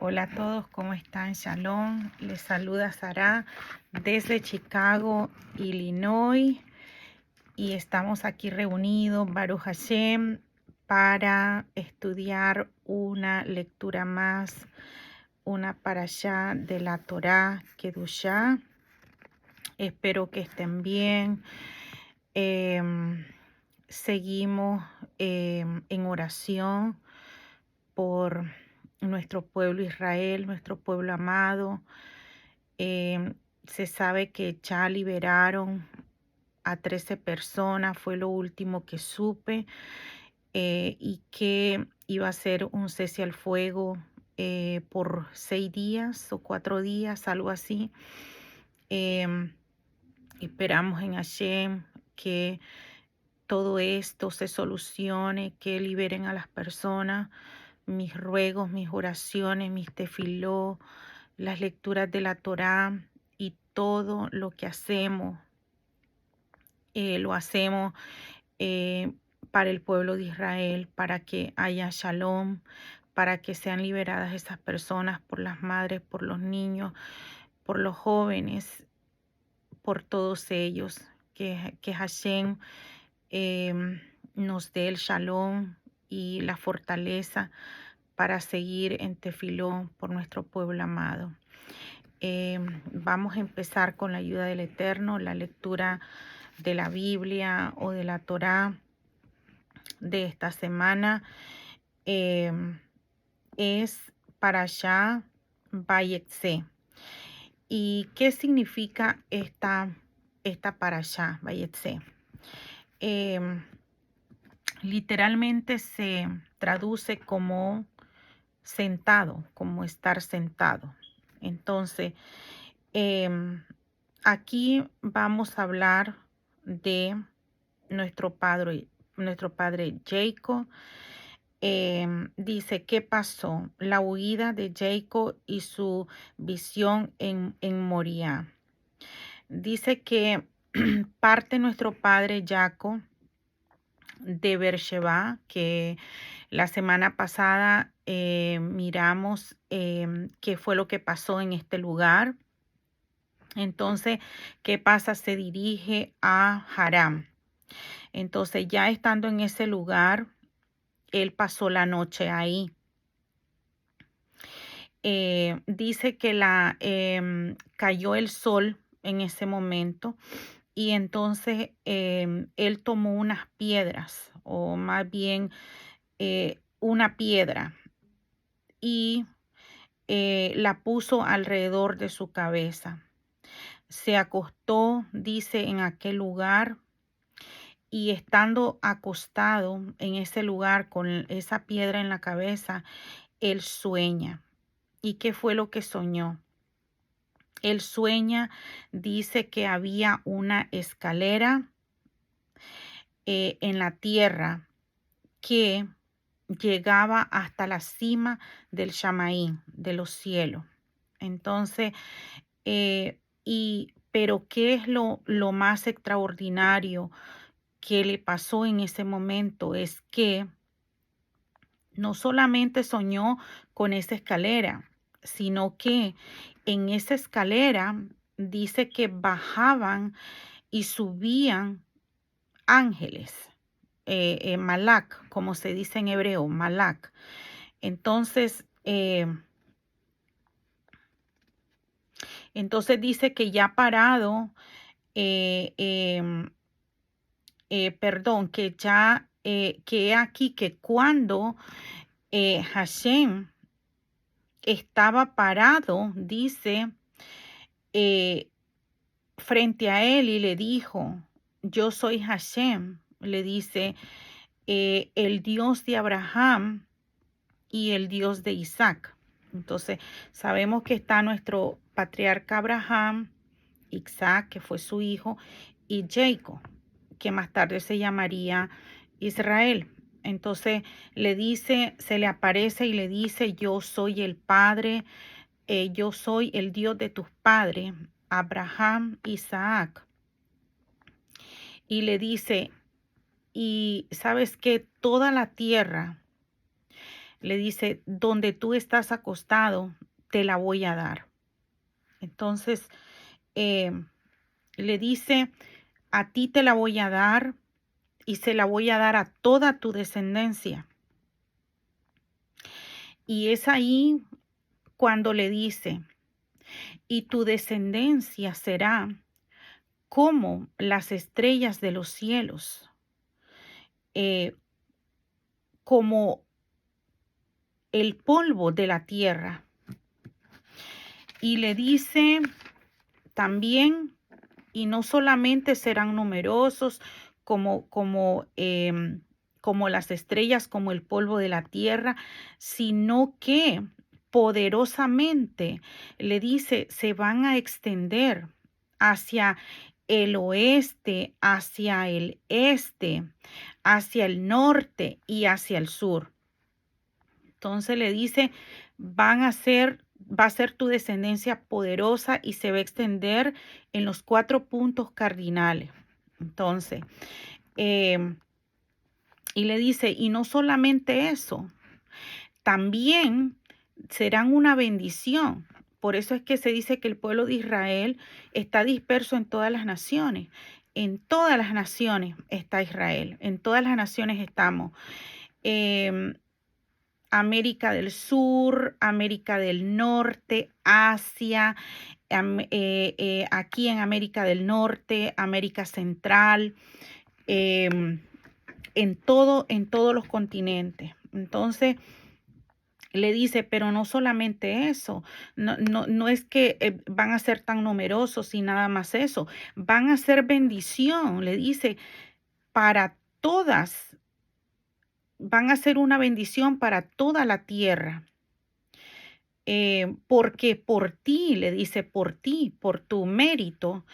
Hola a todos, ¿cómo están? Shalom. Les saluda Sara desde Chicago, Illinois. Y estamos aquí reunidos, Baruch Hashem, para estudiar una lectura más, una parashá de la Torá Kedushá. Espero que estén bien. Seguimos en oración por nuestro pueblo Israel, nuestro pueblo amado. Se sabe que ya liberaron a 13 personas, fue lo último que supe, y que iba a ser un cese al fuego por 6 días o 4 días, algo así. Esperamos en Hashem que todo esto se solucione, que liberen a las personas. Mis ruegos, mis oraciones, mis tefiló, las lecturas de la Torá y todo lo que hacemos, lo hacemos para el pueblo de Israel, para que haya shalom, para que sean liberadas esas personas, por las madres, por los niños, por los jóvenes, por todos ellos, que Hashem nos dé el shalom y la fortaleza para seguir en tefiló por nuestro pueblo amado. Vamos a empezar con la ayuda del Eterno, la lectura de la Biblia o de la Torá de esta semana. Es Parashá Vayetze. ¿Y qué significa esta Parashá Vayetze? Literalmente se traduce como sentado, como estar sentado. Entonces, aquí vamos a hablar de nuestro padre Jacob. Dice, ¿qué pasó? La huida de Jacob y su visión en Moría. Dice que parte nuestro padre Jacob de Beersheba, que la semana pasada miramos qué fue lo que pasó en este lugar. Entonces, ¿qué pasa? Se dirige a Haram. Entonces, ya estando en ese lugar, él pasó la noche ahí. Dice que cayó el sol en ese momento y entonces él tomó unas piedras, o más bien una piedra, y la puso alrededor de su cabeza. Se acostó, dice, en aquel lugar, y estando acostado en ese lugar con esa piedra en la cabeza, él sueña. ¿Y qué fue lo que soñó? Él sueña, dice que había una escalera en la tierra que llegaba hasta la cima del Shamaí, de los cielos. Entonces, pero ¿qué es lo más extraordinario que le pasó en ese momento? Es que no solamente soñó con esa escalera, sino que en esa escalera dice que bajaban y subían ángeles, malak, como se dice en hebreo, malak. Entonces, dice que ya parado, perdón, que ya, que aquí que cuando Hashem estaba parado, dice, frente a él y le dijo, yo soy Hashem, le dice, el Dios de Abraham y el Dios de Isaac. Entonces, sabemos que está nuestro patriarca Abraham, Isaac, que fue su hijo, y Jacob, que más tarde se llamaría Israel. Entonces le dice, se le aparece y le dice, yo soy el Padre, yo soy el Dios de tus padres, Abraham, Isaac. Y le dice, y sabes que toda la tierra Le dice, donde tú estás acostado, te la voy a dar. Entonces, eh, le dice, a ti te la voy a dar y se la voy a dar a toda tu descendencia. Y es ahí cuando le dice, y tu descendencia será como las estrellas de los cielos, eh, como el polvo de la tierra. Y le dice también, y no solamente serán numerosos como las estrellas, como el polvo de la tierra, sino que poderosamente, le dice, se van a extender hacia el oeste, hacia el este, hacia el norte y hacia el sur. Entonces le dice, va a ser tu descendencia poderosa y se va a extender en los 4 puntos cardinales. Entonces, em, y le dice, y no solamente eso, también serán una bendición. Por eso es que se dice que el pueblo de Israel está disperso en todas las naciones. En todas las naciones está Israel. En todas las naciones estamos. Em, América del Sur, América del Norte, Asia, aquí en América del Norte, América Central, em, en todos los continentes. Entonces le dice, pero no solamente eso, no es que van a ser tan numerosos y nada más eso, van a ser bendición, le dice, para todas, van a ser una bendición para toda la tierra. Porque por ti, le dice, por ti, por tu mérito,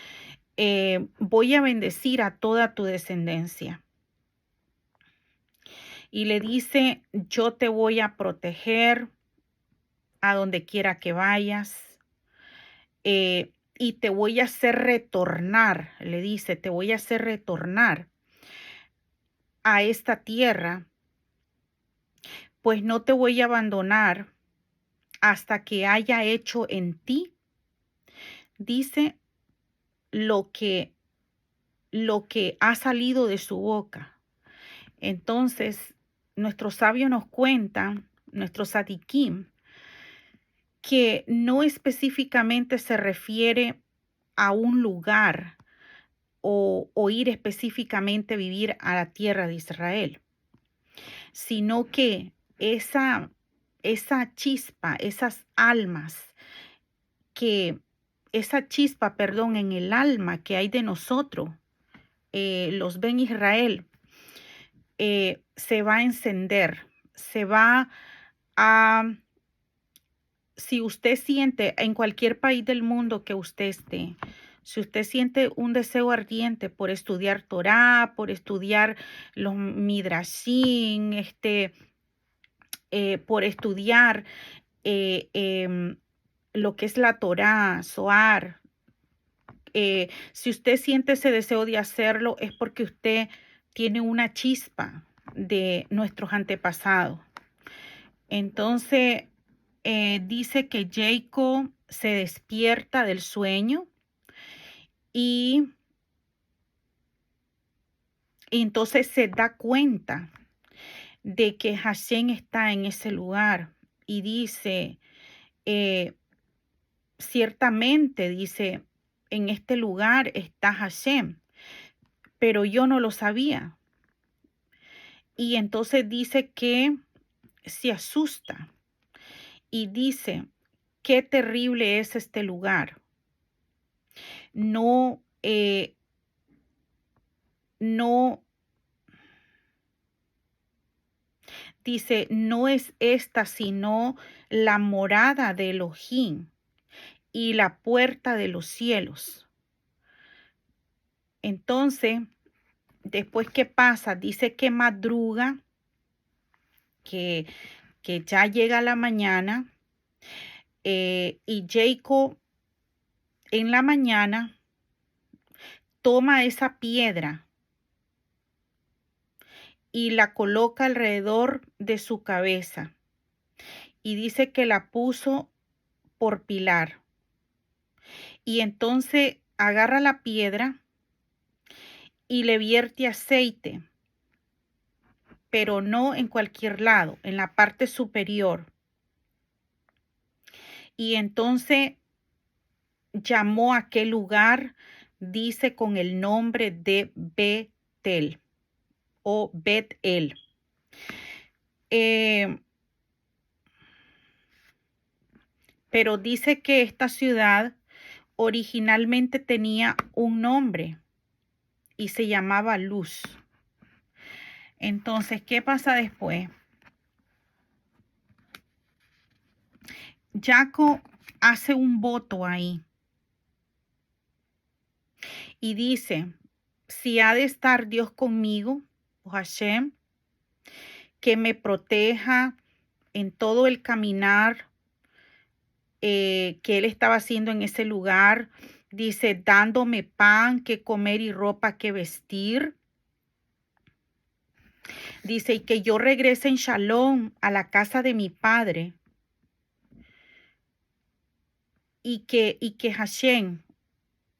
voy a bendecir a toda tu descendencia. Y le dice, yo te voy a proteger a donde quiera que vayas, y te voy a hacer retornar, le dice, te voy a hacer retornar a esta tierra, pues no te voy a abandonar hasta que haya hecho en ti, dice, lo que ha salido de su boca. Entonces, nuestros sabios nos cuentan, nuestros tzadikim, que no específicamente se refiere a un lugar o ir específicamente a vivir a la tierra de Israel, sino que esa chispa, esas almas, esa chispa, perdón, en el alma que hay de nosotros, los Ben Israel, se va a encender, se va a, si usted siente en cualquier país del mundo que usted esté, si usted siente un deseo ardiente por estudiar Torá, por estudiar los Midrashim, por estudiar lo que es la Torá, Zohar, si usted siente ese deseo de hacerlo, es porque usted tiene una chispa de nuestros antepasados. Entonces, dice que Jacob se despierta del sueño y entonces se da cuenta de que Hashem está en ese lugar y dice, ciertamente, dice, en este lugar está Hashem, pero yo no lo sabía. Y entonces dice que se asusta y dice, qué terrible es este lugar. No, no, dice, no es esta sino la morada de Elohim y la puerta de los cielos. Entonces, después, ¿qué pasa? Dice que madruga, que ya llega la mañana, y Jacob en la mañana toma esa piedra y la coloca alrededor de su cabeza y dice que la puso por pilar. Y entonces agarra la piedra y le vierte aceite, pero no en cualquier lado, en la parte superior. Y entonces llamó a aquel lugar, dice, con el nombre de Betel o Bet-El. Pero dice que esta ciudad originalmente tenía un nombre y se llamaba Luz. Entonces, ¿qué pasa después? Jacob hace un voto ahí y dice, si ha de estar Dios conmigo, o Hashem, que me proteja en todo el caminar que él estaba haciendo en ese lugar, dice, dándome pan que comer y ropa que vestir. Dice, y que yo regrese en Shalom a la casa de mi padre. Y que Hashem,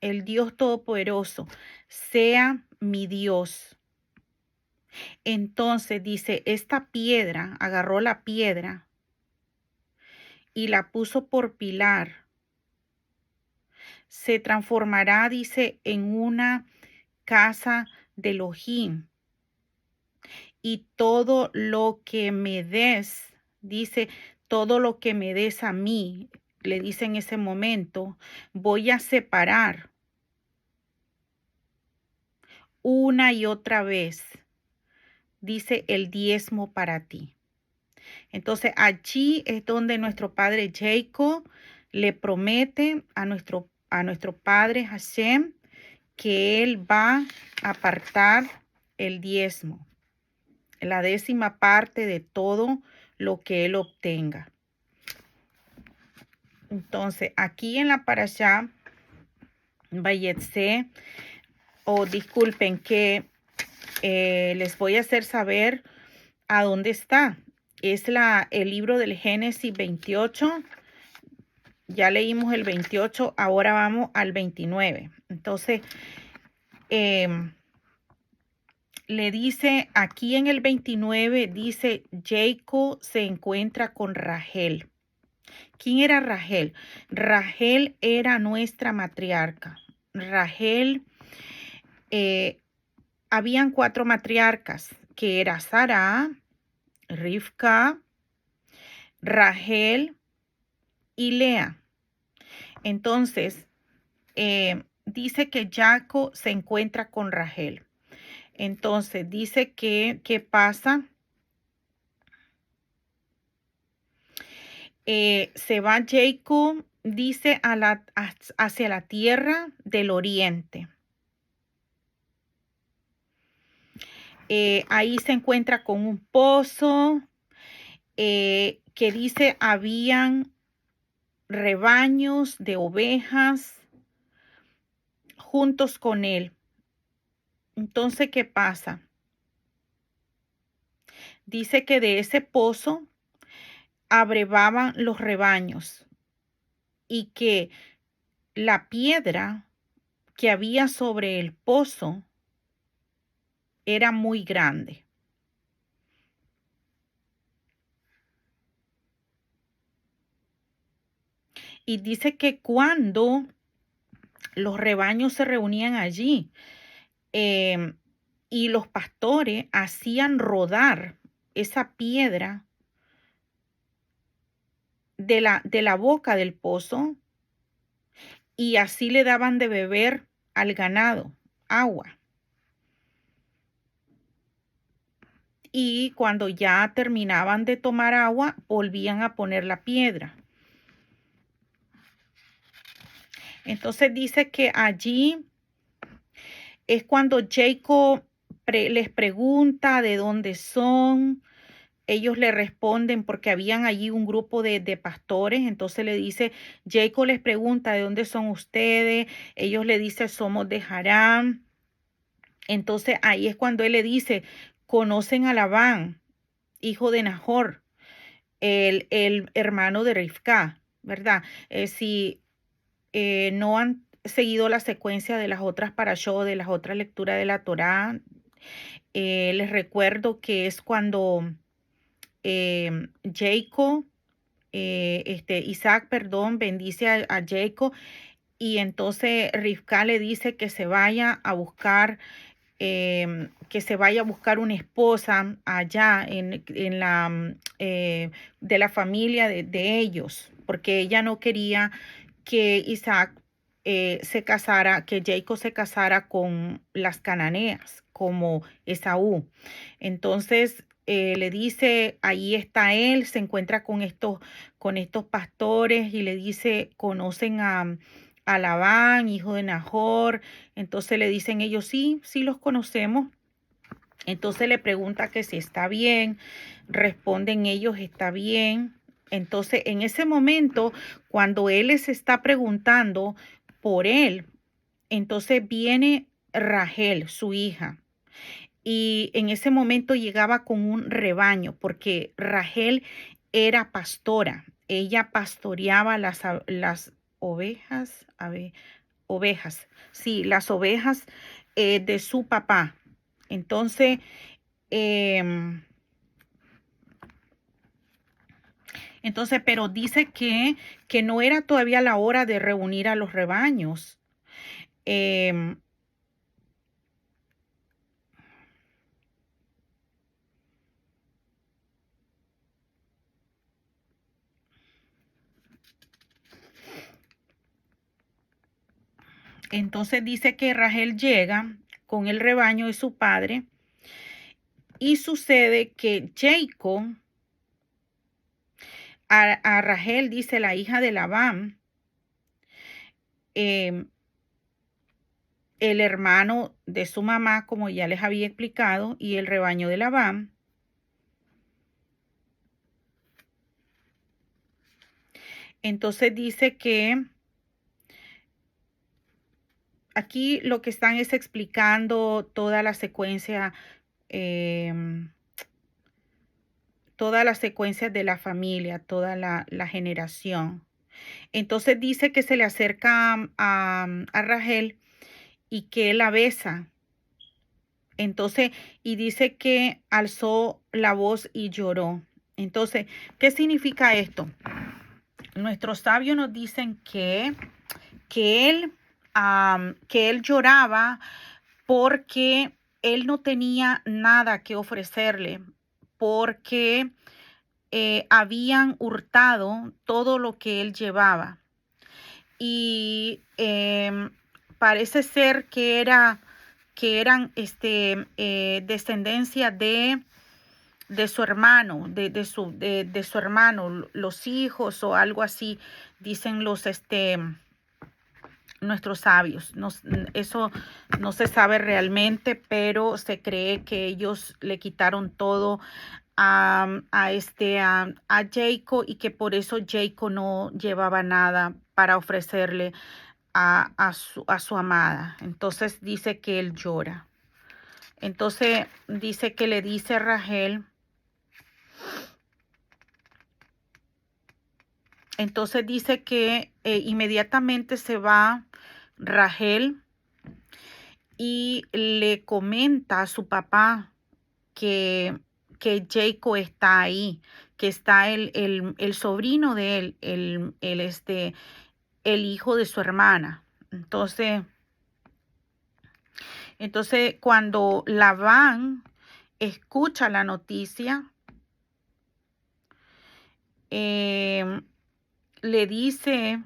el Dios Todopoderoso, sea mi Dios. Entonces dice, esta piedra, agarró la piedra y la puso por pilar. Se transformará, dice, en una casa de Elohim. Y todo lo que me des, dice, todo lo que me des a mí, le dice en ese momento, voy a separar una y otra vez, dice, el diezmo para ti. Entonces allí es donde nuestro padre Jacob le promete a nuestro padre Hashem que él va a apartar el diezmo, la 10ª parte de todo lo que él obtenga. Entonces, aquí en la parashá Vayetze, disculpen que les voy a hacer saber a dónde está. Es el libro del Génesis 28. Ya leímos el 28, ahora vamos al 29. Entonces, le dice, aquí en el 29, dice, Jacob se encuentra con Rachel. ¿Quién era Rachel? Rachel era nuestra matriarca. Rachel, habían 4 matriarcas, que era Sara, Rivka, Rachel y Lea. Entonces, dice que Jacob se encuentra con Rachel. Entonces, dice que, ¿qué pasa? Se va Jacob, dice, hacia la tierra del oriente. Ahí se encuentra con un pozo que dice habían rebaños de ovejas juntos con él. Entonces, ¿qué pasa? Dice que de ese pozo abrevaban los rebaños y que la piedra que había sobre el pozo era muy grande. Y dice que cuando los rebaños se reunían allí y los pastores hacían rodar esa piedra de la boca del pozo y así le daban de beber al ganado agua. Y cuando ya terminaban de tomar agua, volvían a poner la piedra. Entonces dice que allí es cuando Jacob les pregunta de dónde son. Ellos le responden porque habían allí un grupo de pastores. Entonces le dice, Jacob les pregunta de dónde son ustedes. Ellos le dicen, somos de Harán. Entonces ahí es cuando él le dice, conocen a Labán, hijo de Nahor. el hermano de Rivka, ¿verdad? Si no han seguido la secuencia de las otras parashot, de las otras lecturas de la Torá, les recuerdo que es cuando Jacob, Isaac, perdón, bendice a Jacob y entonces Rivka le dice que se vaya a buscar una esposa allá de la familia de ellos, porque ella no quería que Isaac que Jacob se casara con las cananeas, como Esaú. Entonces le dice, ahí está él, se encuentra con estos pastores y le dice, conocen a Labán, hijo de Nahor. Entonces le dicen ellos, sí, sí los conocemos. Entonces le pregunta que si está bien, responden ellos, está bien. Entonces en ese momento, cuando él les está preguntando por él, entonces viene Rachel, su hija, y en ese momento llegaba con un rebaño, porque Rachel era pastora. Ella pastoreaba las ovejas, ovejas, sí, las ovejas de su papá. Entonces, em, pero dice que no era todavía la hora de reunir a los rebaños. Em, entonces dice que Rachel llega con el rebaño de su padre y sucede que Jacob, a Rachel dice la hija de Labán, em, el hermano de su mamá, como ya les había explicado, y el rebaño de Labán. Entonces dice que aquí lo que están es explicando toda la secuencia, todas las secuencias de la familia, toda la generación. Entonces dice que se le acerca a Rachel y que la besa. Entonces, y dice que alzó la voz y lloró. Entonces, ¿qué significa esto? Nuestros sabios nos dicen que él lloraba porque él no tenía nada que ofrecerle, porque habían hurtado todo lo que él llevaba. Y parece ser que eran descendencia de su hermano, de su hermano, los hijos o algo así, dicen nuestros sabios. Eso no se sabe realmente, pero se cree que ellos le quitaron todo a Jacob y que por eso Jacob no llevaba nada para ofrecerle a su amada. Entonces dice que él llora. Entonces dice que le dice a Rachel. Entonces dice que inmediatamente se va Rachel y le comenta a su papá que Jacob está ahí, que está el sobrino de él, el hijo de su hermana. Entonces cuando Labán escucha la noticia, le dice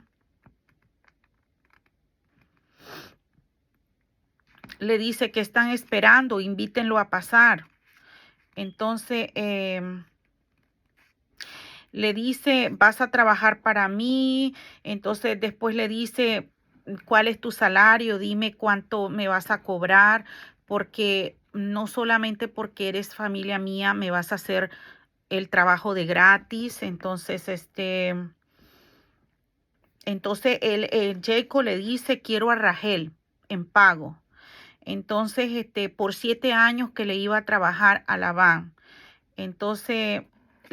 que están esperando, invítenlo a pasar. Entonces le dice, vas a trabajar para mí. Entonces después le dice, ¿cuál es tu salario? Dime cuánto me vas a cobrar, porque no solamente porque eres familia mía me vas a hacer el trabajo de gratis. Entonces Jacob le dice, quiero a Rachel en pago. Entonces por 7 años que le iba a trabajar a Labán. Entonces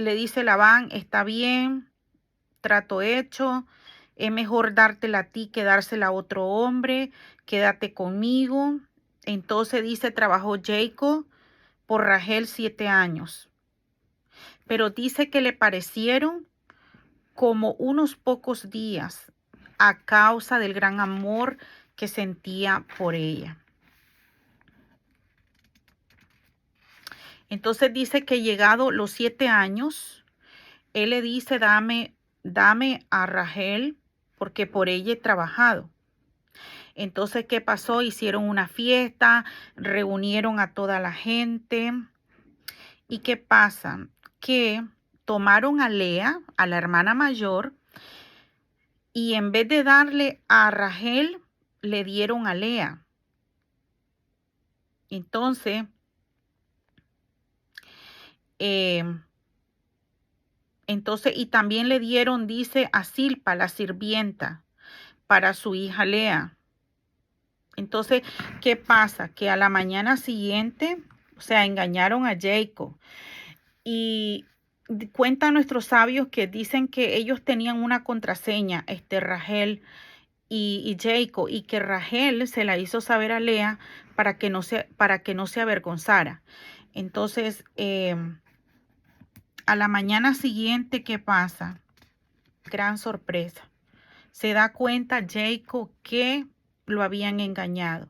le dice Labán, está bien, trato hecho, es mejor dártela a ti que dársela a otro hombre, quédate conmigo. Entonces dice, trabajó Jacob por Rachel 7 años, pero dice que le parecieron como unos pocos días a causa del gran amor que sentía por ella. Entonces dice que llegado los 7 años, él le dice, dame a Rachel, porque por ella he trabajado. Entonces, ¿qué pasó? Hicieron una fiesta, reunieron a toda la gente. ¿Y qué pasa? Que tomaron a Lea, a la hermana mayor, y en vez de darle a Rachel, le dieron a Lea. Entonces, eh, y también le dieron, dice, a Silpa, la sirvienta, para su hija Lea. Entonces, ¿qué pasa? Que a la mañana siguiente, o sea, engañaron a Jacob. Y cuentan nuestros sabios que dicen que ellos tenían una contraseña, Rachel y Jacob, y que Rachel se la hizo saber a Lea para que no se avergonzara. Entonces, a la mañana siguiente, ¿qué pasa? Gran sorpresa. Se da cuenta Jacob que lo habían engañado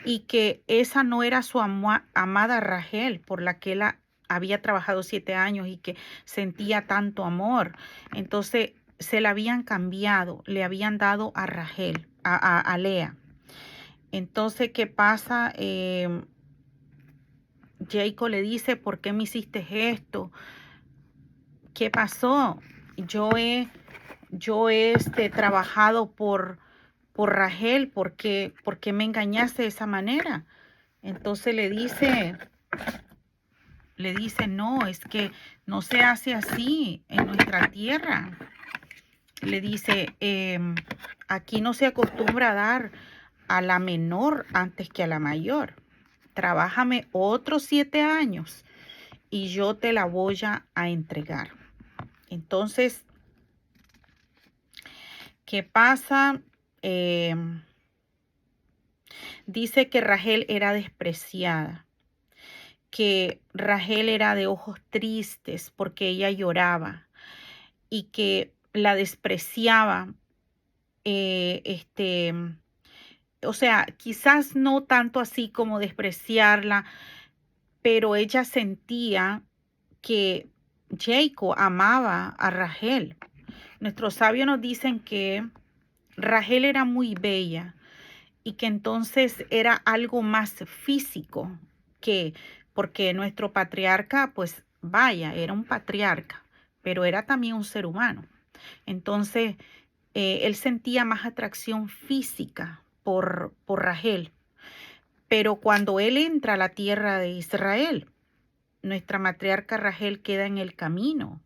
y que esa no era su amada Rachel por la que él había trabajado 7 años y que sentía tanto amor. Entonces se la habían cambiado, le habían dado a Rachel, a Lea. Entonces, ¿qué pasa? Jacob le dice, ¿por qué me hiciste esto? ¿Qué pasó? Yo he trabajado por Rachel, ¿por qué me engañaste de esa manera? Entonces le dice, no, es que no se hace así en nuestra tierra. Le dice, aquí no se acostumbra a dar a la menor antes que a la mayor. Trabájame otros 7 años y yo te la voy a entregar. Entonces, ¿qué pasa? Dice que Rachel era despreciada, que Rachel era de ojos tristes porque ella lloraba y que la despreciaba. O sea, quizás no tanto así como despreciarla, pero ella sentía que Jacob amaba a Rachel. Nuestros sabios nos dicen que Rachel era muy bella y que entonces era algo más físico que, porque nuestro patriarca, pues vaya, era un patriarca, pero era también un ser humano. Entonces, él sentía más atracción física por Rachel. Pero cuando él entra a la tierra de Israel, nuestra matriarca Rachel queda en el camino.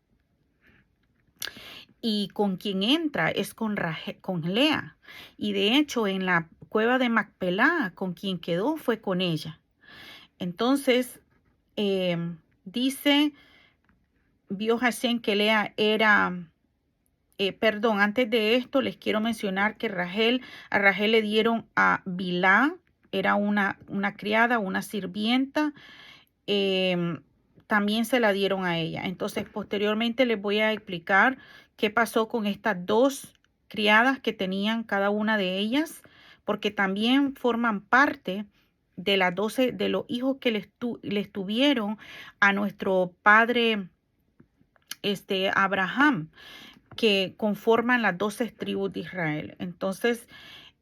Y con quien entra es con Lea. Y de hecho, en la cueva de Macpelá, con quien quedó fue con ella. Entonces, dice, vio Hashem que Lea era, antes de esto les quiero mencionar que a Rachel le dieron a Bilhá, era una criada, una sirvienta, también se la dieron a ella. Entonces, posteriormente les voy a explicar qué pasó con estas 2 criadas que tenían cada una de ellas, porque también forman parte de las 12 de los hijos que les tuvieron a nuestro padre Abraham, que conforman las 12 tribus de Israel. Entonces,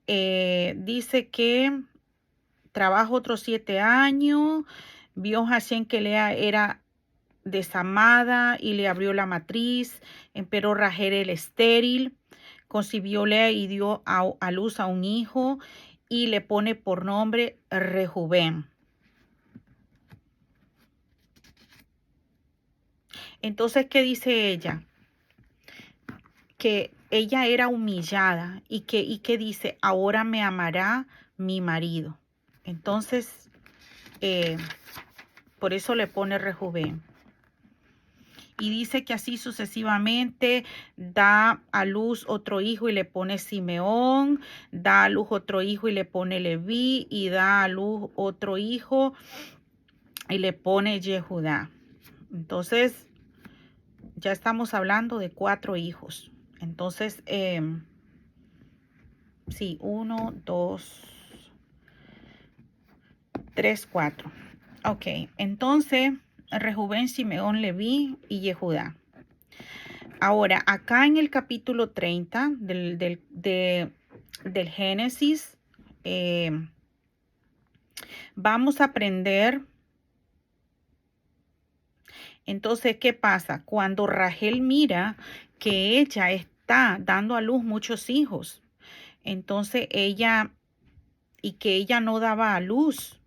dice que trabajó otros 7 años, vio Hashem que Lea era desamada y le abrió la matriz, empero Rachel el estéril, concibió Lea y dio a luz a un hijo y le pone por nombre Rehubén. Entonces, ¿qué dice ella? Que ella era humillada y que dice, ahora me amará mi marido. Entonces, por eso le pone Rehubén. Y dice que así sucesivamente da a luz otro hijo y le pone Simeón, da a luz otro hijo y le pone Leví, y da a luz otro hijo y le pone Yehudá. Entonces, ya estamos hablando de 4 hijos. Entonces, sí, 1, 2, 3, 4. Ok, entonces, Rehubén, Simeón, Leví y Yehudá. Ahora, acá en el capítulo 30 del Génesis, vamos a aprender. Entonces, ¿qué pasa? Cuando Rachel mira que ella está dando a luz muchos hijos, entonces y que ella no daba a luz,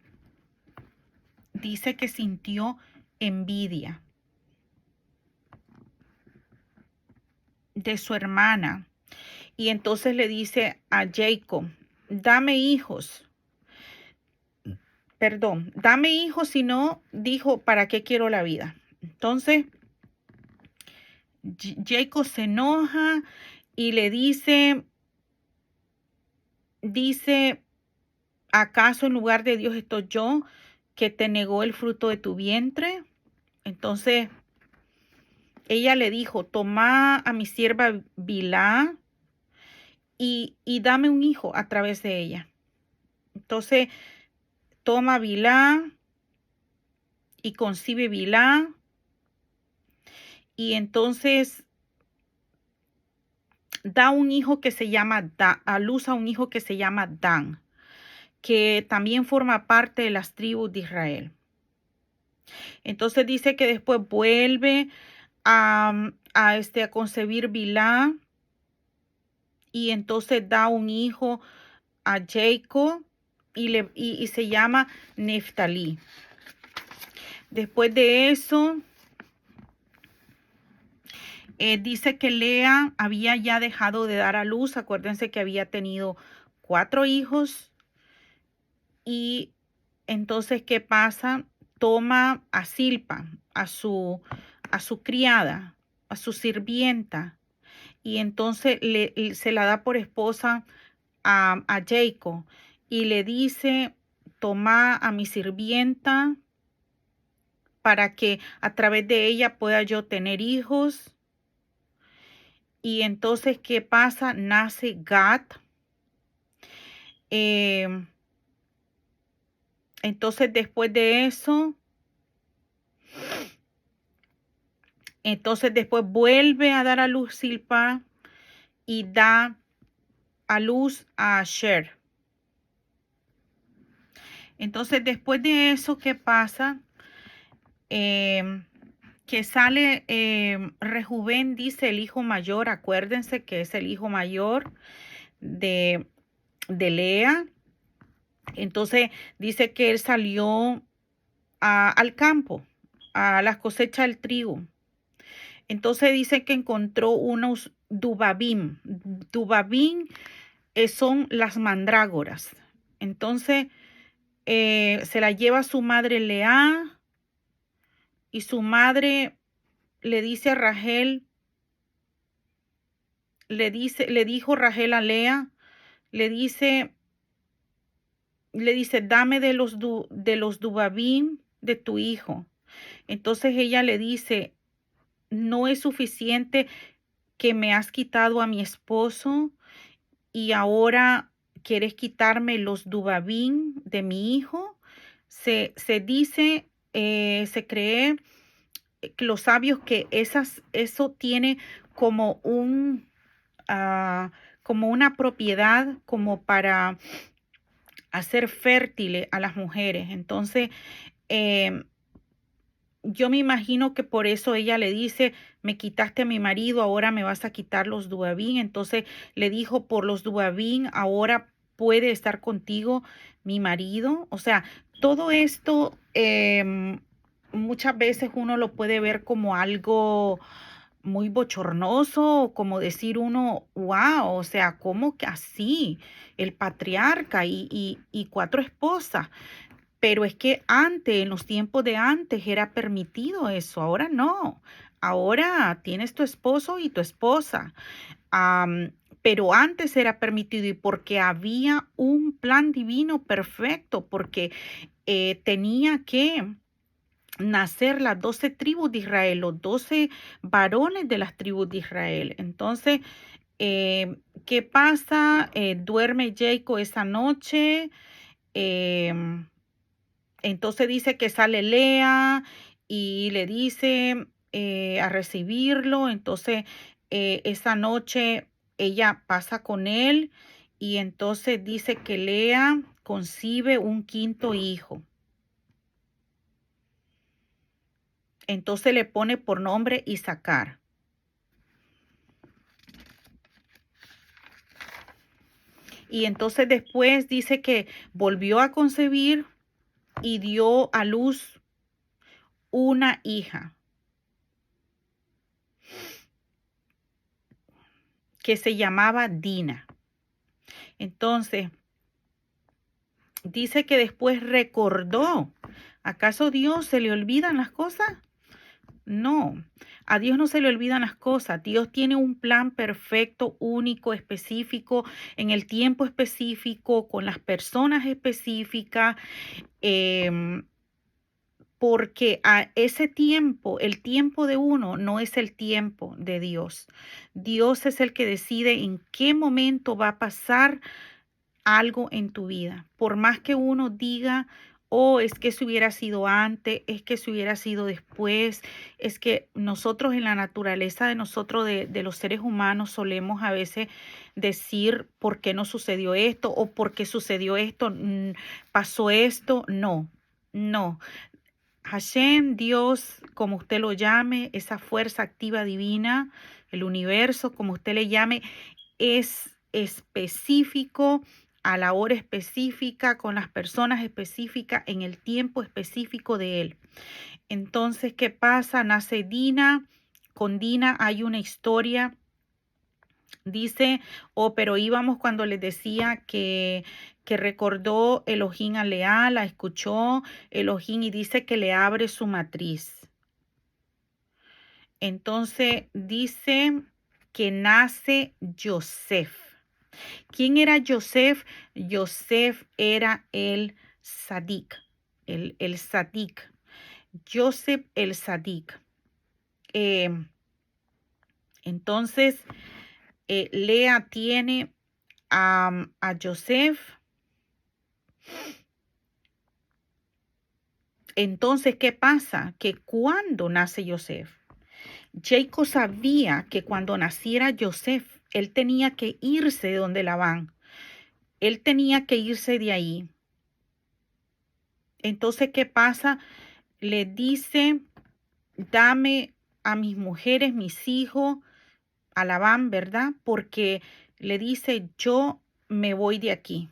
dice que sintió envidia de su hermana. Y entonces le dice a Jacob, dame hijos. Perdón, dame hijos, si no, dijo, ¿para qué quiero la vida? Entonces, Jacob se enoja y le dice, ¿acaso en lugar de Dios estoy yo, que te negó el fruto de tu vientre? Entonces, ella le dijo, toma a mi sierva Bilhá y dame un hijo a través de ella. Entonces, toma Bilhá y concibe Bilhá, y entonces da un hijo que se llama a luz a un hijo que se llama Dan, que también forma parte de las tribus de Israel. Entonces dice que después vuelve a concebir Bilhá, y entonces da un hijo a Jacob y se llama Neftalí. Después de eso, dice que Lea había ya dejado de dar a luz. Acuérdense que había tenido 4 hijos. Y entonces, ¿qué pasa? Toma a Silpa, a su criada, a su sirvienta, y entonces se la da por esposa a Jacob, y le dice, toma a mi sirvienta para que a través de ella pueda yo tener hijos. Y entonces, ¿qué pasa? Nace Gad. Entonces, después de eso, después vuelve a dar a luz Silpa y da a luz a Asher. Entonces, después de eso, ¿qué pasa? Que sale Rehubén, dice el hijo mayor. Acuérdense que es el hijo mayor de Lea. Entonces dice que él salió al campo, a las cosechas del trigo. Entonces dice que encontró unos dubabim. Dubabim son las mandrágoras. Entonces se la lleva su madre Lea, y su madre le dice a Rachel, le dijo Rachel a Lea, le dice, dame de los dubabim de tu hijo. Entonces ella le dice, no es suficiente que me has quitado a mi esposo y ahora quieres quitarme los dubabim de mi hijo. Se dice, se cree los sabios que eso tiene como como una propiedad como para hacer fértiles a las mujeres. Entonces, yo me imagino que por eso ella le dice, me quitaste a mi marido, ahora me vas a quitar los dubabín. Entonces le dijo, por los dubabín, ahora puede estar contigo mi marido. O sea, todo esto muchas veces uno lo puede ver como algo muy bochornoso, como decir uno, wow, o sea, ¿cómo que así? El patriarca y 4 esposas. Pero es que antes, en los tiempos de antes, era permitido eso, ahora no. ahora tienes tu esposo y tu esposa. Am, pero antes era permitido y porque había un plan divino perfecto, porque tenía que nacer las 12 tribus de Israel, los 12 varones de las tribus de Israel. Entonces, ¿qué pasa? Duerme Jacob esa noche. em, entonces dice que sale Lea y le dice a recibirlo. Entonces, esa noche ella pasa con él y entonces dice que Lea concibe un quinto hijo. Entonces le pone por nombre Isaacar. Y entonces después dice que volvió a concebir y dio a luz una hija que se llamaba Dina. Entonces, dice que después recordó. ¿Acaso Dios se le olvidan las cosas? No, a Dios no se le olvidan las cosas. Dios tiene un plan perfecto, único, específico, en el tiempo específico, con las personas específicas. em, Porque a ese tiempo, el tiempo de uno no es el tiempo de Dios. Dios es el que decide en qué momento va a pasar algo en tu vida. Por más que uno diga, oh, es que si hubiera sido antes, es que si hubiera sido después, es que nosotros en la naturaleza de nosotros, de los seres humanos, solemos a veces decir por qué no sucedió esto o por qué sucedió esto, pasó esto. No, no. Hashem, Dios, como usted lo llame, esa fuerza activa divina, el universo, como usted le llame, es específico a la hora específica, con las personas específicas, en el tiempo específico de él. Entonces, ¿qué pasa? Nace Dina. Con Dina hay una historia. Dice, oh, pero íbamos cuando les decía que recordó Elohim a Lea, la escuchó Elohim y dice que le abre su matriz. Entonces dice que nace Yosef. ¿Quién era Yosef? Yosef era el Sadik, el Sadik. Joseph el Sadik. Entonces, Lea tiene a Joseph. Entonces, ¿qué pasa? Que cuando nace Joseph, Jacob sabía que cuando naciera Joseph, él tenía que irse de donde Labán. Él tenía que irse de ahí. Entonces, ¿qué pasa? Le dice, dame a mis mujeres, mis hijos, a Labán, ¿verdad? Porque le dice, yo me voy de aquí.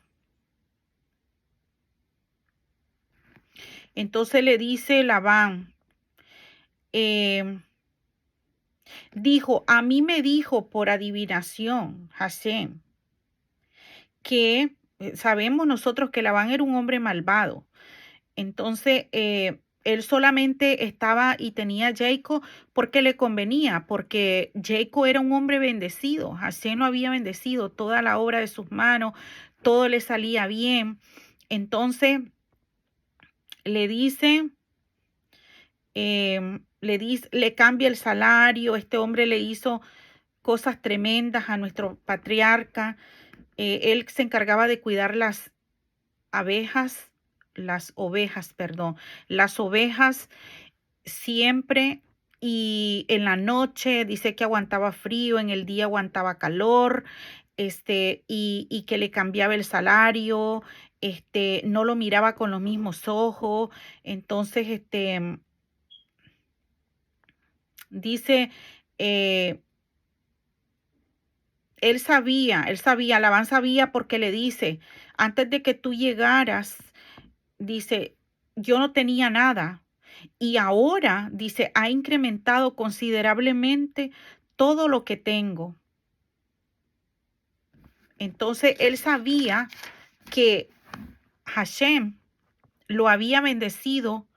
Entonces le dice Labán, dijo, a mí me dijo por adivinación, Hashem, que sabemos nosotros que Labán era un hombre malvado. Entonces, él solamente estaba y tenía a Jacob porque le convenía, porque Jacob era un hombre bendecido. Hashem lo había bendecido, toda la obra de sus manos, todo le salía bien. Entonces, le dice, le cambia el salario. Este hombre le hizo cosas tremendas a nuestro patriarca. Él se encargaba de cuidar las ovejas, perdón, las ovejas siempre, y en la noche dice que aguantaba frío, en el día aguantaba calor, y que le cambiaba el salario, no lo miraba con los mismos ojos. Entonces, dice, eh, Labán sabía porque le dice, antes de que tú llegaras, dice, yo no tenía nada y ahora, dice, ha incrementado considerablemente todo lo que tengo. Entonces él sabía que Hashem lo había bendecido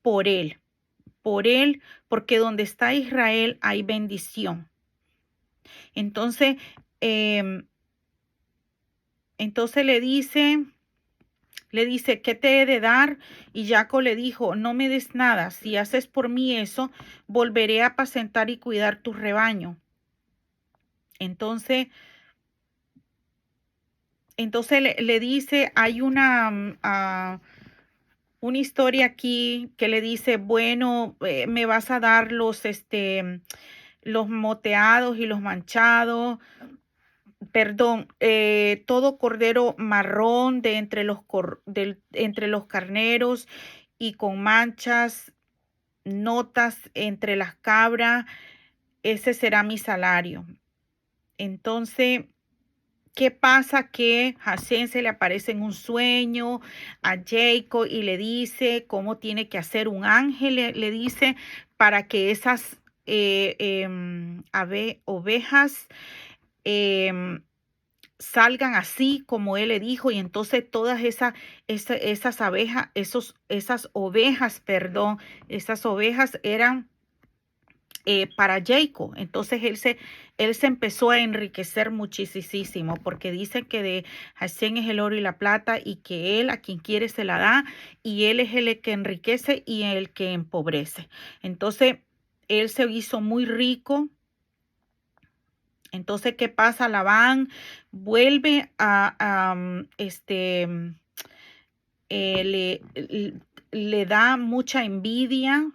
por él, por él, porque donde está Israel hay bendición. Entonces, em, entonces le dice, ¿qué te he de dar? Y Jacob le dijo, no me des nada. Si haces por mí eso, volveré a apacentar y cuidar tu rebaño. Entonces, le dice, hay una historia aquí que le dice, bueno, me vas a dar los moteados y los manchados, perdón, todo cordero marrón de entre los carneros y con manchas, notas entre las cabras, ese será mi salario. Entonces, ¿qué pasa? Que Hashem se le aparece en un sueño a Jacob y le dice cómo tiene que hacer un ángel, le dice para que esas ovejas em, salgan así como él le dijo, y entonces todas esas abejas, esas ovejas, perdón, esas ovejas eran para Jacob. Entonces él se empezó a enriquecer muchísimo, porque dice que de Hashem es el oro y la plata, y que él a quien quiere se la da, y él es el que enriquece y el que empobrece. Entonces él se hizo muy rico. Entonces, ¿qué pasa? Labán vuelve le da mucha envidia.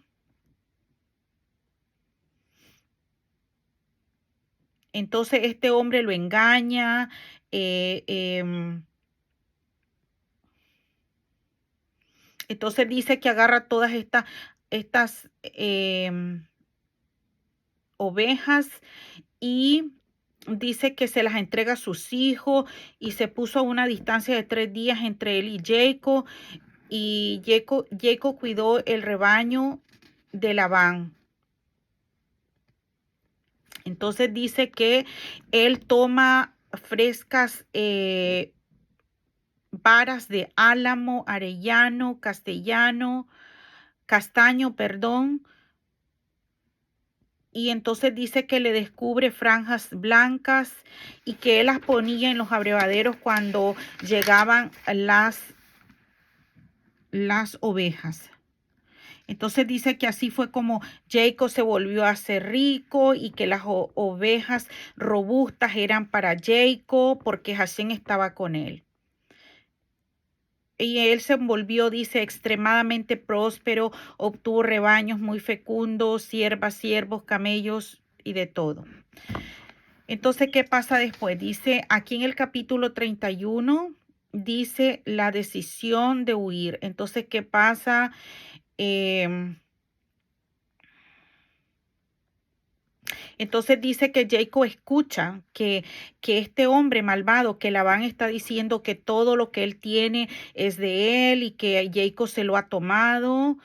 Entonces, este hombre lo engaña. eh, em, entonces dice que agarra todas estas ovejas y dice que se las entrega a sus hijos, y se puso a una distancia de 3 días entre él y Jacob. Y Jacob cuidó el rebaño de Labán. Entonces dice que él toma frescas varas de álamo, arellano, castaño, perdón. Y entonces dice que le descubre franjas blancas y que él las ponía en los abrevaderos cuando llegaban las ovejas. Entonces dice que así fue como Jacob se volvió a ser rico, y que las ovejas robustas eran para Jacob porque Hashem estaba con él. Y él se volvió, dice, extremadamente próspero, obtuvo rebaños muy fecundos, siervas, siervos, camellos y de todo. Entonces, ¿qué pasa después? Dice aquí en el capítulo 31, dice la decisión de huir. Entonces, ¿qué pasa? Entonces dice que Jacob escucha que este hombre malvado, que Labán está diciendo que todo lo que él tiene es de él y que Jacob se lo ha tomado.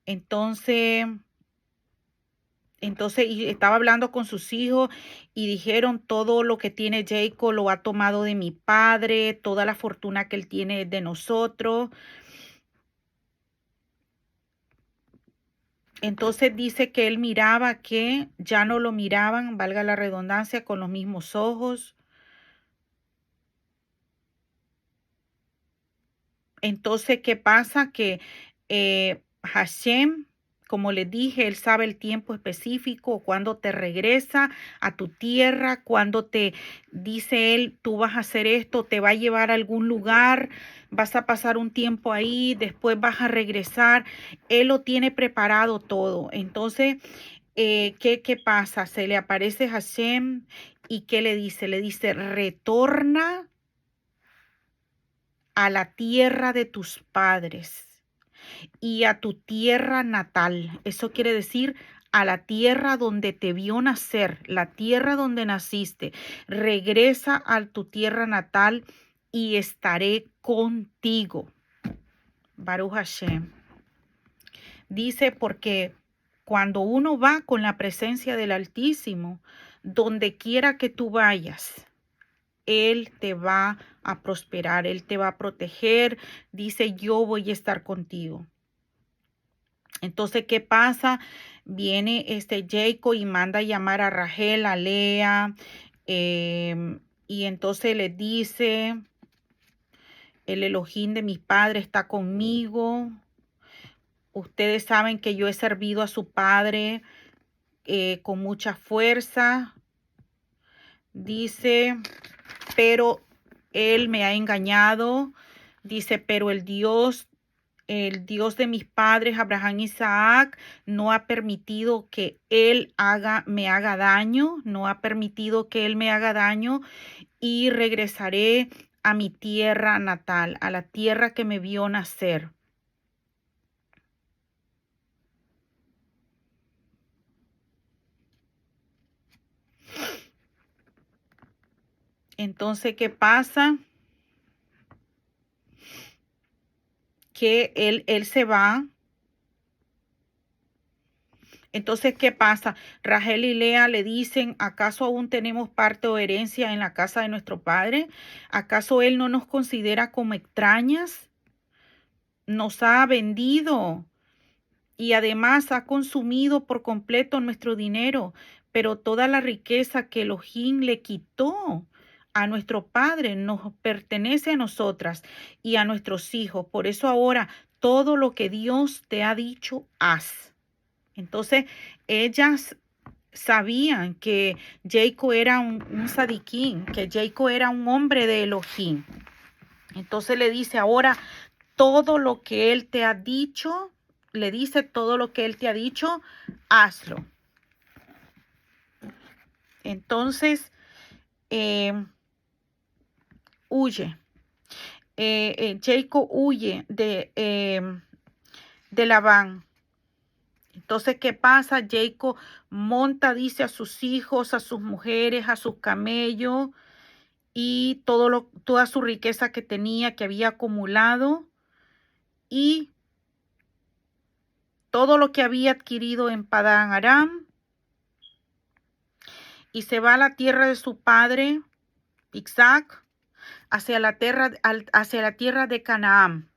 Entonces, y estaba hablando con sus hijos y dijeron, todo lo que tiene Jacob lo ha tomado de mi padre, toda la fortuna que él tiene es de nosotros. Entonces dice que él miraba que ya no lo miraban, valga la redundancia, con los mismos ojos. Entonces, ¿qué pasa? Que Hashem, como les dije, él sabe el tiempo específico, cuando te regresa a tu tierra, cuando te dice él, tú vas a hacer esto, te va a llevar a algún lugar, vas a pasar un tiempo ahí, después vas a regresar. Él lo tiene preparado todo. Entonces, ¿qué pasa? Se le aparece Hashem y ¿qué le dice? Le dice, retorna a la tierra de tus padres y a tu tierra natal. Eso quiere decir a la tierra donde te vio nacer, la tierra donde naciste. Regresa a tu tierra natal y estaré contigo. Baruch Hashem. Dice, porque cuando uno va con la presencia del Altísimo, donde quiera que tú vayas, Él te va a prosperar, Él te va a proteger. Dice, yo voy a estar contigo. Entonces, ¿qué pasa? Viene Jacob y manda a llamar a Rachel, a Lea, y entonces le dice, el Elohim de mis padres está conmigo. Ustedes saben que yo he servido a su padre con mucha fuerza. Dice, pero él me ha engañado. Dice, pero el Dios de mis padres, Abraham y Isaac, no ha permitido que él me haga daño, no ha permitido que él me haga daño, y regresaré a mi tierra natal, a la tierra que me vio nacer. Entonces, ¿qué pasa? Que él se va. Entonces, ¿qué pasa? Rachel y Lea le dicen, ¿acaso aún tenemos parte o herencia en la casa de nuestro padre? ¿Acaso él no nos considera como extrañas? Nos ha vendido y además ha consumido por completo nuestro dinero, pero toda la riqueza que Elohim le quitó a nuestro padre nos pertenece a nosotras y a nuestros hijos. Por eso ahora todo lo que Dios te ha dicho, haz. Entonces, ellas sabían que Jacob era un sadiquín, que Jacob era un hombre de Elohim. Entonces le dice, ahora todo lo que él te ha dicho, le dice todo lo que él te ha dicho, hazlo. Entonces, huye. Jacob huye de Labán. Entonces, ¿qué pasa? Jacob monta, dice, a sus hijos, a sus mujeres, a sus camellos y toda su riqueza que tenía, que había acumulado, y todo lo que había adquirido en Padán Aram, y se va a la tierra de su padre, Isaac, hacia la tierra de Canaán.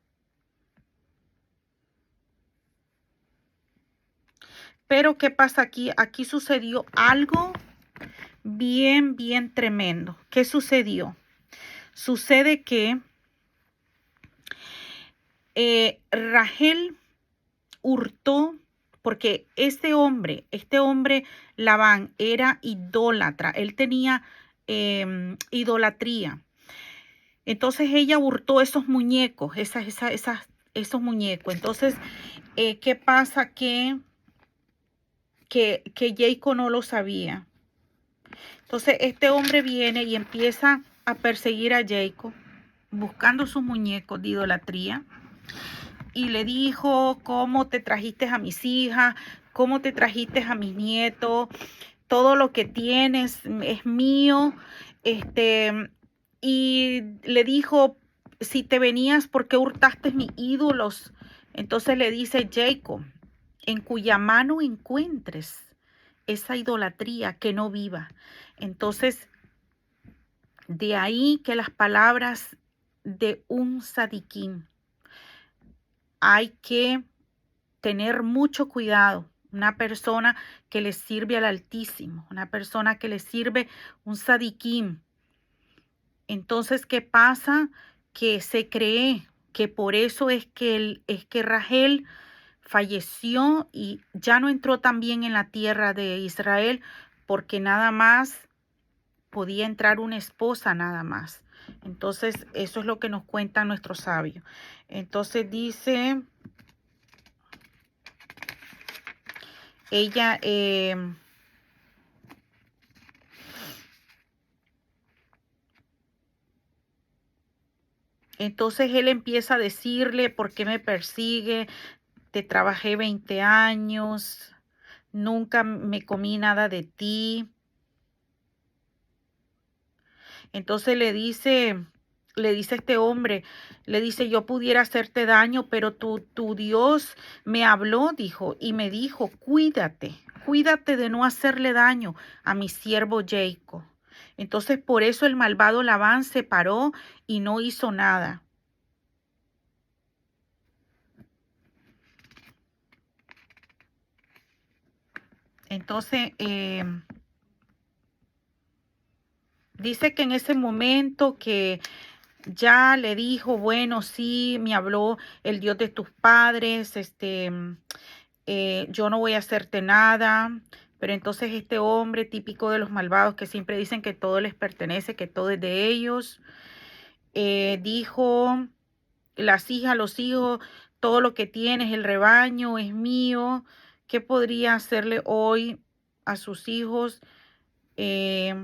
Pero ¿qué pasa aquí? Aquí sucedió algo bien, bien tremendo. ¿Qué sucedió? Sucede que Rachel hurtó, porque este hombre Labán, era idólatra. Él tenía idolatría. Entonces ella hurtó esos muñecos, esos muñecos. Entonces, ¿qué pasa? Que Jacob no lo sabía. Entonces este hombre viene y empieza a perseguir a Jacob, buscando sus muñecos de idolatría. Y le dijo, ¿cómo te trajiste a mis hijas? ¿Cómo te trajiste a mis nietos? Todo lo que tienes es mío. Y le dijo, si te venías, ¿por qué hurtaste mis ídolos? Entonces le dice Jacob, en cuya mano encuentres esa idolatría, que no viva. Entonces, de ahí que las palabras de un sadiquín, hay que tener mucho cuidado. Una persona que le sirve al Altísimo, una persona que le sirve, un sadiquín. Entonces, ¿qué pasa? Que se cree que por eso es que Rachel falleció y ya no entró también en la tierra de Israel, porque nada más podía entrar una esposa, nada más. Entonces, eso es lo que nos cuentan nuestros sabios. Entonces dice ella, entonces él empieza a decirle, ¿por qué me persigue? Te trabajé 20 años, nunca me comí nada de ti. Entonces le dice este hombre, le dice, yo pudiera hacerte daño, pero tu Dios me habló, dijo, y me dijo, cuídate de no hacerle daño a mi siervo Jacob. Entonces por eso el malvado Labán se paró y no hizo nada. Entonces, dice que en ese momento que ya le dijo, bueno, sí, me habló el Dios de tus padres, yo no voy a hacerte nada. Pero entonces este hombre típico de los malvados que siempre dicen que todo les pertenece, que todo es de ellos, dijo, las hijas, los hijos, todo lo que tienes, el rebaño es mío. ¿Qué podría hacerle hoy a sus hijos? Eh,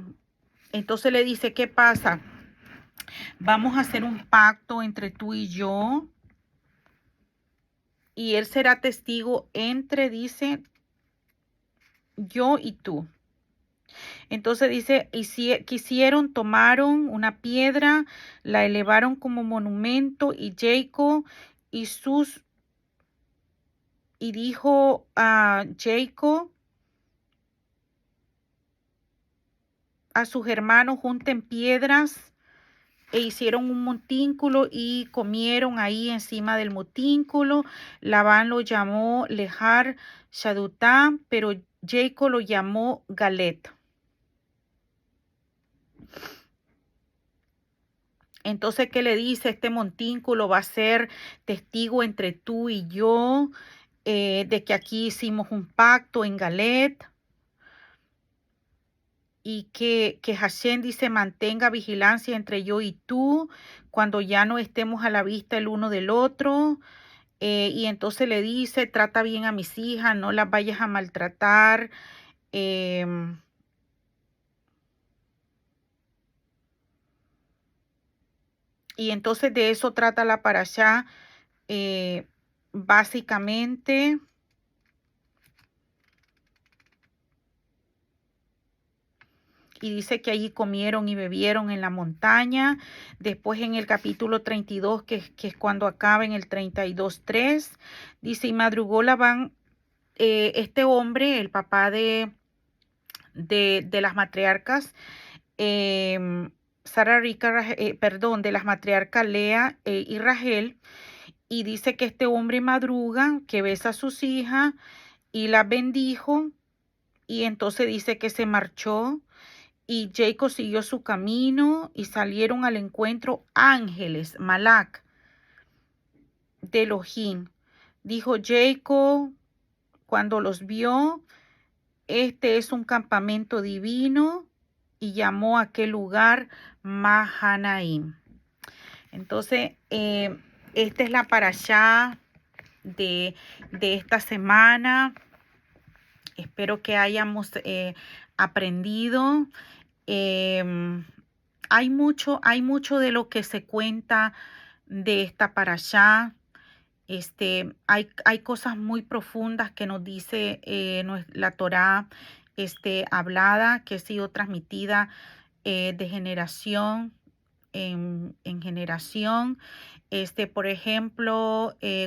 entonces le dice, ¿qué pasa? Vamos a hacer un pacto entre tú y yo, y él será testigo entre, dice, yo y tú. Entonces dice, y si quisieron, tomaron una piedra, la elevaron como monumento, y Jacob y sus, y dijo a Jacob a sus hermanos, junten piedras, e hicieron un montículo y comieron ahí encima del montículo. Labán lo llamó Lejar Shadutá, pero Jacob lo llamó Galet. Entonces, ¿qué le dice? Este montículo va a ser testigo entre tú y yo, de que aquí hicimos un pacto en Galet, y que Hashem dice, mantenga vigilancia entre yo y tú cuando ya no estemos a la vista el uno del otro. Y entonces le dice, trata bien a mis hijas, no las vayas a maltratar. em, y entonces de eso trata la parashá, básicamente. Y dice que allí comieron y bebieron en la montaña. Después en el capítulo 32, que es cuando acaba en el 32:3, dice, y madrugó Labán, este hombre, el papá de las matriarcas, Sara, perdón, de las matriarcas Lea y Rachel, y dice que este hombre madruga, que besa a sus hijas y las bendijo, y entonces dice que se marchó. Y Jacob siguió su camino y salieron al encuentro ángeles, Malak, de Elohim. Dijo Jacob cuando los vio, este es un campamento divino, y llamó a aquel lugar Mahanaim. Entonces, esta es la parashá de esta semana. Espero que hayamos aprendido. Hay mucho de lo que se cuenta de esta parashá. Hay cosas muy profundas que nos dice la Torá hablada, que ha sido transmitida de generación en generación. Por ejemplo,